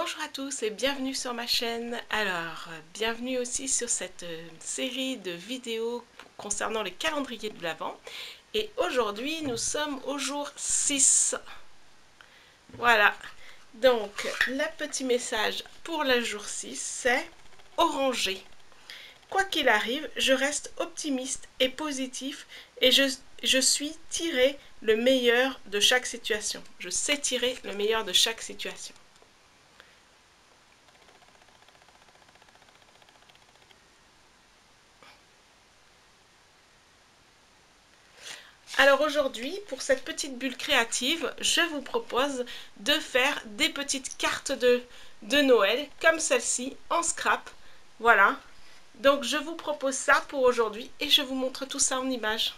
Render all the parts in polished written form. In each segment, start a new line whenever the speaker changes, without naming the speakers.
Bonjour à tous et bienvenue sur ma chaîne. Alors, bienvenue aussi sur cette série de vidéos concernant les calendriers de l'Avent. Et aujourd'hui, nous sommes au jour 6. Voilà. Donc, le petit message pour le jour 6, c'est orangé. Quoi qu'il arrive, je reste optimiste et positif et je suis tiré le meilleur de chaque situation. Je sais tirer le meilleur de chaque situation. Alors aujourd'hui, pour cette petite bulle créative, je vous propose de faire des petites cartes de Noël, comme celle-ci, en scrap. Voilà. Donc je vous propose ça pour aujourd'hui et je vous montre tout ça en images.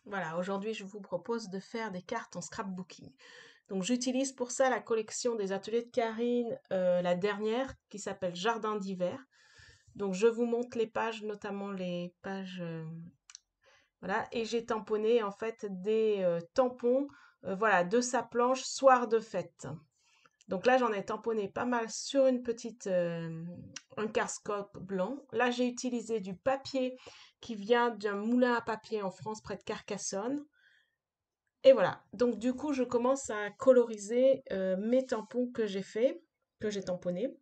Voilà, aujourd'hui je vous propose de faire des cartes en scrapbooking. Donc j'utilise pour ça la collection des ateliers de Karine, la dernière, qui s'appelle Jardin d'hiver. Donc je vous montre les pages, notamment les pages... voilà, et j'ai tamponné en fait des tampons voilà, de sa planche Soir de fête. Donc là, j'en ai tamponné pas mal sur une petite, un casse-coque blanc. Là, j'ai utilisé du papier qui vient d'un moulin à papier en France près de Carcassonne. Et voilà. Donc du coup, je commence à coloriser mes tampons que j'ai fait, que j'ai tamponnés.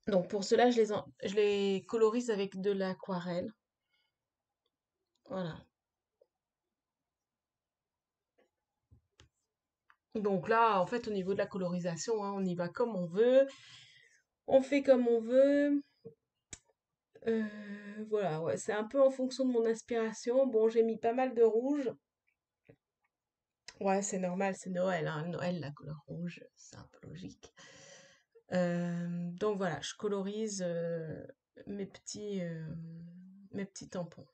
Donc pour cela, je les colorise avec de l'aquarelle. Voilà. Donc là, en fait, au niveau de la colorisation, hein, on y va comme on veut, on fait comme on veut. Voilà, ouais, c'est un peu en fonction de mon inspiration. Bon, j'ai mis pas mal de rouge. Ouais, c'est normal, c'est Noël, hein. Noël, la couleur rouge, c'est un peu logique. Donc voilà, je colorise mes mes petits tampons.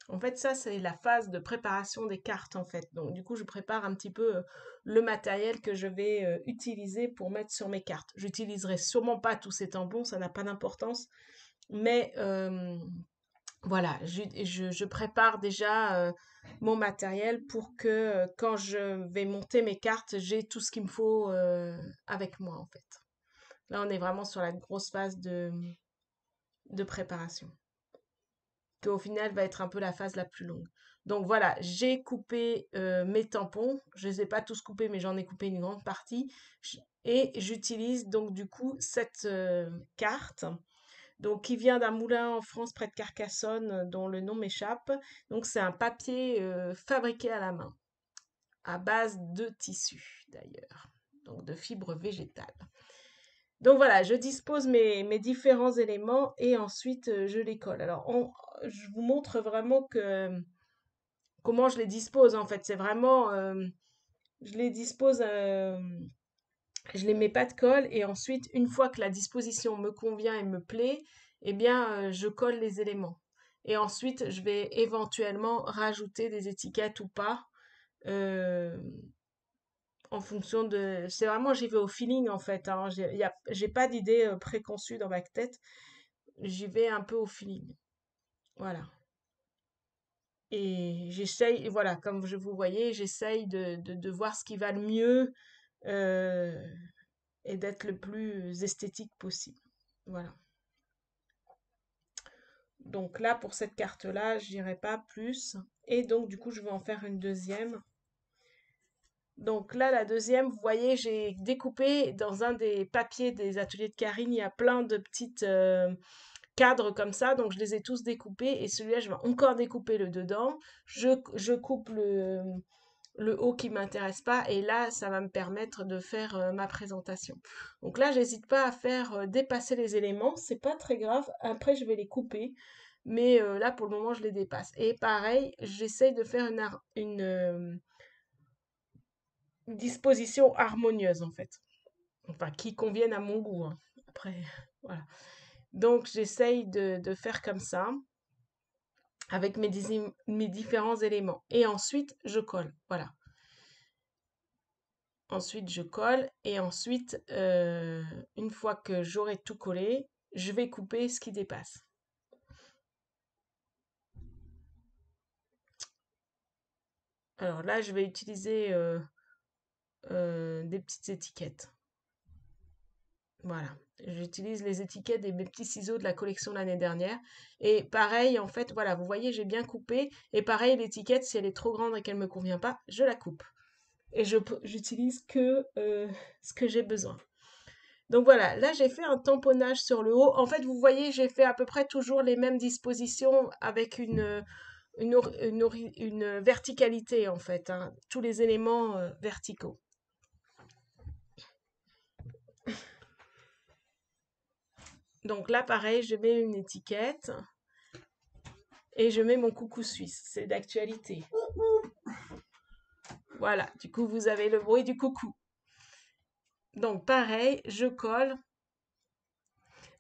En fait, ça, c'est la phase de préparation des cartes, en fait. Donc, du coup, je prépare un petit peu le matériel que je vais utiliser pour mettre sur mes cartes. J'utiliserai sûrement pas tous ces tampons, ça n'a pas d'importance. Mais voilà, je prépare déjà mon matériel pour que quand je vais monter mes cartes, j'ai tout ce qu'il me faut avec moi, en fait. Là, on est vraiment sur la grosse phase de préparation, qui au final va être un peu la phase la plus longue. Donc voilà, j'ai coupé mes tampons. Je ne les ai pas tous coupés, mais j'en ai coupé une grande partie. Et j'utilise donc du coup cette carte, donc qui vient d'un moulin en France près de Carcassonne, dont le nom m'échappe. Donc c'est un papier fabriqué à la main, à base de tissu d'ailleurs, donc de fibres végétales. Donc voilà, je dispose mes différents éléments et ensuite je les colle. Alors je vous montre vraiment comment je les dispose en fait. C'est vraiment, je les dispose, je les mets pas de colle et ensuite une fois que la disposition me convient et me plaît, eh bien je colle les éléments. Et ensuite je vais éventuellement rajouter des étiquettes ou pas. euh, en fonction de... C'est vraiment, j'y vais au feeling en fait, hein. J'ai pas d'idée préconçue dans ma tête. J'y vais un peu au feeling. Voilà. Et j'essaye, voilà, comme je vous voyez, j'essaye de voir ce qui va le mieux euh, et d'être le plus esthétique possible. Voilà. Donc là, pour cette carte-là, j'irai pas plus. Et donc, du coup, je vais en faire une deuxième. Donc là, la deuxième, vous voyez, j'ai découpé dans un des papiers des ateliers de Karine, il y a plein de petites cadres comme ça, donc je les ai tous découpés et celui-là, je vais encore découper le dedans. Je coupe le haut qui m'intéresse pas et là, ça va me permettre de faire ma présentation. Donc là, j'hésite pas à faire dépasser les éléments, c'est pas très grave. Après, je vais les couper, mais là, pour le moment, je les dépasse. Et pareil, j'essaye de faire une disposition harmonieuse en fait. Enfin, qui convienne à mon goût, hein. Après, voilà. Donc, j'essaye de faire comme ça, avec mes différents éléments. Et ensuite, je colle. Voilà. Ensuite, je colle. Et ensuite, une fois que j'aurai tout collé, je vais couper ce qui dépasse. Alors là, je vais utiliser des petites étiquettes. Voilà. J'utilise les étiquettes et mes petits ciseaux de la collection l'année dernière. Et pareil, en fait, voilà, vous voyez, j'ai bien coupé. Et pareil, l'étiquette, si elle est trop grande et qu'elle ne me convient pas, je la coupe. Et j'utilise que ce que j'ai besoin. Donc voilà, là j'ai fait un tamponnage sur le haut. En fait, vous voyez, j'ai fait à peu près toujours les mêmes dispositions avec une verticalité en fait, hein, tous les éléments verticaux. Donc là, pareil, je mets une étiquette et je mets mon coucou suisse. C'est d'actualité. Voilà, du coup, vous avez le bruit du coucou. Donc pareil, je colle.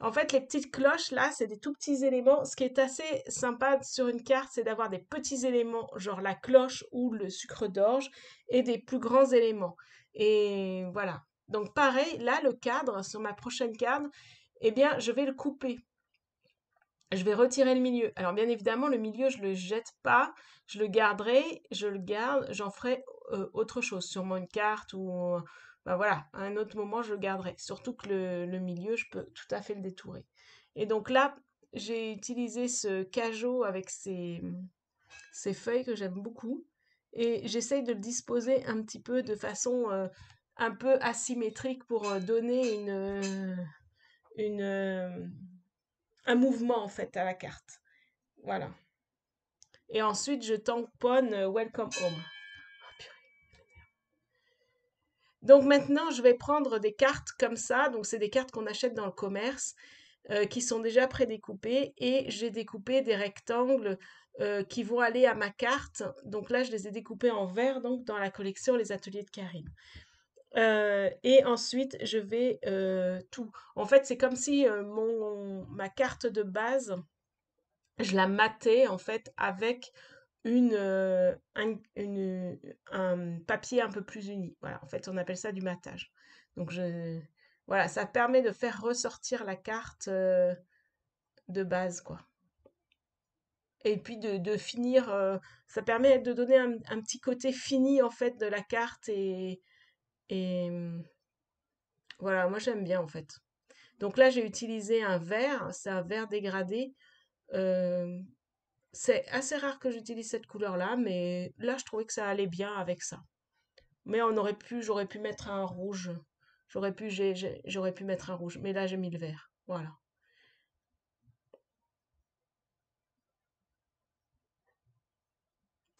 En fait, les petites cloches, là, c'est des tout petits éléments. Ce qui est assez sympa sur une carte, c'est d'avoir des petits éléments, genre la cloche ou le sucre d'orge, et des plus grands éléments. Et voilà. Donc pareil, là, le cadre, sur ma prochaine carte, eh bien, je vais le couper. Je vais retirer le milieu. Alors bien évidemment, le milieu, je le jette pas, je le garderai, je le garde, j'en ferai autre chose, sûrement une carte ou ben voilà, à un autre moment, je le garderai. Surtout que le milieu, je peux tout à fait le détourer. Et donc là, j'ai utilisé ce cajot avec ces feuilles que j'aime beaucoup et j'essaye de le disposer un petit peu de façon un peu asymétrique pour donner une un mouvement en fait à la carte. Voilà. Et ensuite, je tamponne Welcome Home. Donc maintenant, je vais prendre des cartes comme ça. Donc c'est des cartes qu'on achète dans le commerce qui sont déjà prédécoupées et j'ai découpé des rectangles qui vont aller à ma carte. Donc là, je les ai découpés en vert donc dans la collection Les Ateliers de Karine. Et ensuite, je vais tout. En fait, c'est comme si ma carte de base, je la matais en fait avec un papier un peu plus uni. Voilà, en fait, on appelle ça du matage. Donc, voilà, ça permet de faire ressortir la carte de base, quoi. Et puis de finir, ça permet de donner un petit côté fini, en fait, de la carte. Et voilà, moi, j'aime bien, en fait. Donc là, j'ai utilisé un vert, c'est un vert dégradé. euh, c'est assez rare que j'utilise cette couleur-là, mais là, je trouvais que ça allait bien avec ça. Mais j'aurais pu mettre un rouge. J'aurais pu mettre un rouge. Mais là, j'ai mis le vert. Voilà.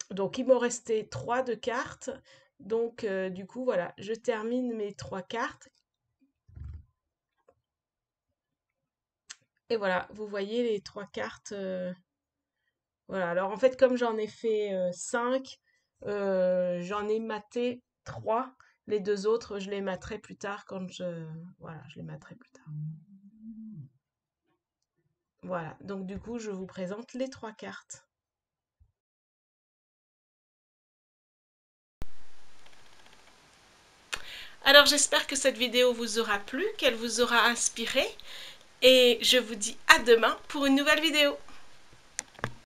Donc, il m'en restait trois de cartes. Donc, du coup, voilà, je termine mes trois cartes. Et voilà, vous voyez les trois cartes. Voilà. Alors, en fait, comme j'en ai fait cinq, j'en ai maté trois. Les deux autres, je les materai plus tard voilà, je les materai plus tard. Voilà. Donc, du coup, je vous présente les trois cartes. Alors j'espère que cette vidéo vous aura plu, qu'elle vous aura inspiré, et je vous dis à demain pour une nouvelle vidéo.